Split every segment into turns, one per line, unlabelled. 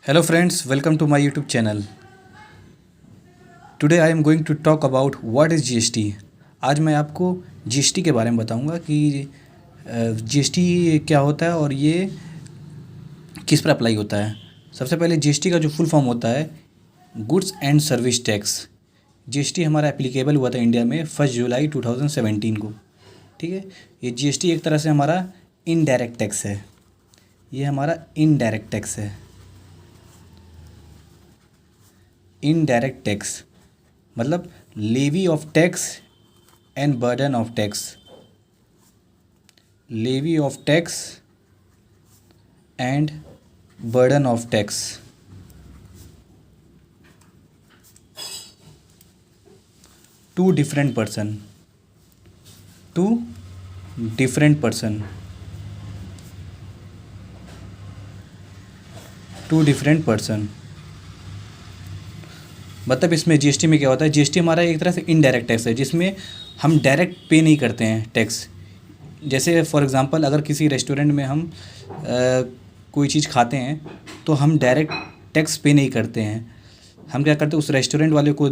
Hello friends, welcome to my YouTube channel. Today I am going to talk about what is GST. आज मैं आपको GST के बारे में बताऊंगा कि GST क्या होता है और ये किस पर अप्लाई होता है। सबसे पहले GST का जो फुल फॉर्म होता है goods and service tax. GST हमारा एप्लीकेबल हुआ था इंडिया में 1 जुलाई 2017 को। ठीक है, ये GST एक तरह से हमारा इनडायरेक्ट टैक्स है। ये हमारा इनडायरेक्ट टैक्स है। इनडायरेक्ट टैक्स मतलब levy of tax and burden of tax. Levy of tax and burden of tax. Two different person. Two different person. Two different person मतलब इसमें जीएसटी में क्या होता है, जीएसटी हमारा एक तरह से इनडायरेक्ट टैक्स है जिसमें हम डायरेक्ट पे नहीं करते हैं टैक्स। जैसे फॉर एग्जांपल अगर किसी रेस्टोरेंट में हम कोई चीज़ खाते हैं तो हम डायरेक्ट टैक्स पे नहीं करते हैं। हम क्या करते हैं, उस रेस्टोरेंट वाले को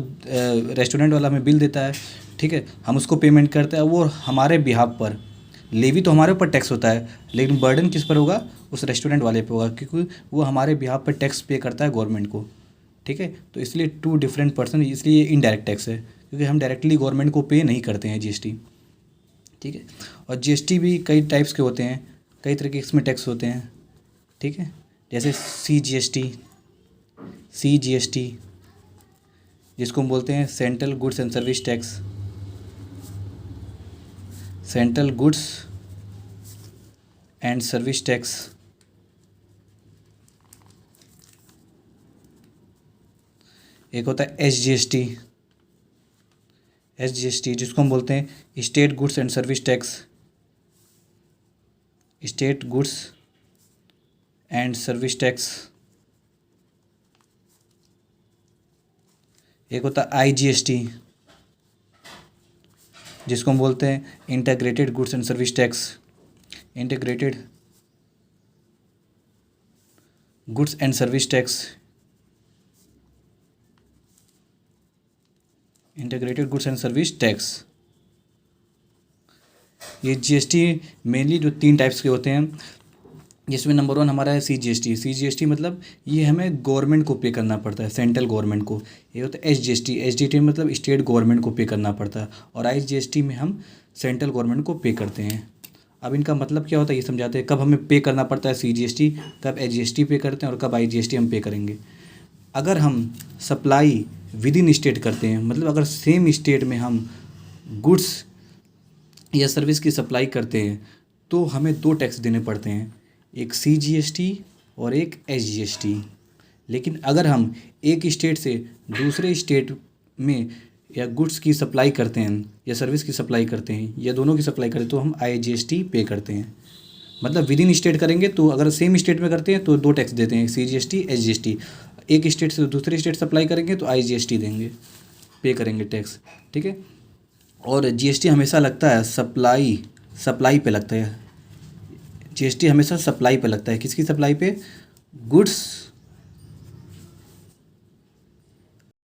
रेस्टोरेंट वाला हमें बिल देता है, ठीक है, हम उसको पेमेंट करते हैं, वो हमारे बिहाफ पर। लेवी तो हमारे ऊपर टैक्स होता है लेकिन बर्डन किस पर होगा, उस रेस्टोरेंट वाले पर होगा, क्योंकि वो हमारे बिहाफ पर टैक्स पे करता है गवर्नमेंट को। ठीक है, तो इसलिए टू डिफरेंट पर्सन, इसलिए ये इनडायरेक्ट टैक्स है क्योंकि हम डायरेक्टली गवर्नमेंट को पे नहीं करते हैं जीएसटी। ठीक है, और जीएसटी भी कई टाइप्स के होते हैं, कई तरह के इसमें टैक्स होते हैं। ठीक है, जैसे सी जी एस टी जिसको हम बोलते हैं central goods and service tax. Central goods and service tax. एक होता है एस जी एस टी जिसको हम बोलते हैं state goods and service tax. State goods and service tax. एक होता है आईजीएसटी जिसको हम बोलते हैं integrated goods and service tax. Integrated goods and service tax. Integrated goods and service tax. ये जीएसटी मेनली जो 3 टाइप्स के होते हैं, जिसमें नंबर 1 हमारा है सी जी एस टी मतलब ये हमें गवर्नमेंट को पे करना पड़ता है, सेंट्रल गवर्नमेंट को। ये होता है एस जी एस टी मतलब स्टेट गवर्नमेंट को पे करना पड़ता है, और आईजीएसटी में हम सेंट्रल गवर्नमेंट को पे करते हैं। अब इनका मतलब क्या होता है ये समझाते हैं, कब हमें पे करना पड़ता है सीजीएसटी, कब एसजीएसटी पे करते हैं और कब आईजीएसटी हम पे करेंगे। अगर हम सप्लाई विद इन स्टेट करते हैं, मतलब अगर सेम स्टेट में हम गुड्स या सर्विस की सप्लाई करते हैं तो हमें 2 टैक्स देने पड़ते हैं, एक सीजीएसटी और एक एसजीएसटी। लेकिन अगर हम एक स्टेट से दूसरे स्टेट में या गुड्स की सप्लाई करते हैं या सर्विस की सप्लाई करते हैं या दोनों की सप्लाई करते हैं तो हम आईजीएसटी पे करते हैं। मतलब विद इन स्टेट करेंगे तो अगर सेम स्टेट में करते हैं तो 2 टैक्स देते हैं, सीजीएसटी एसजीएसटी। एक स्टेट से दूसरे स्टेट सप्लाई करेंगे तो आईजीएसटी देंगे, पे करेंगे टैक्स। ठीक है, और जीएसटी हमेशा लगता है सप्लाई पे लगता है। जीएसटी हमेशा सप्लाई पे लगता है। किसकी सप्लाई पे? गुड्स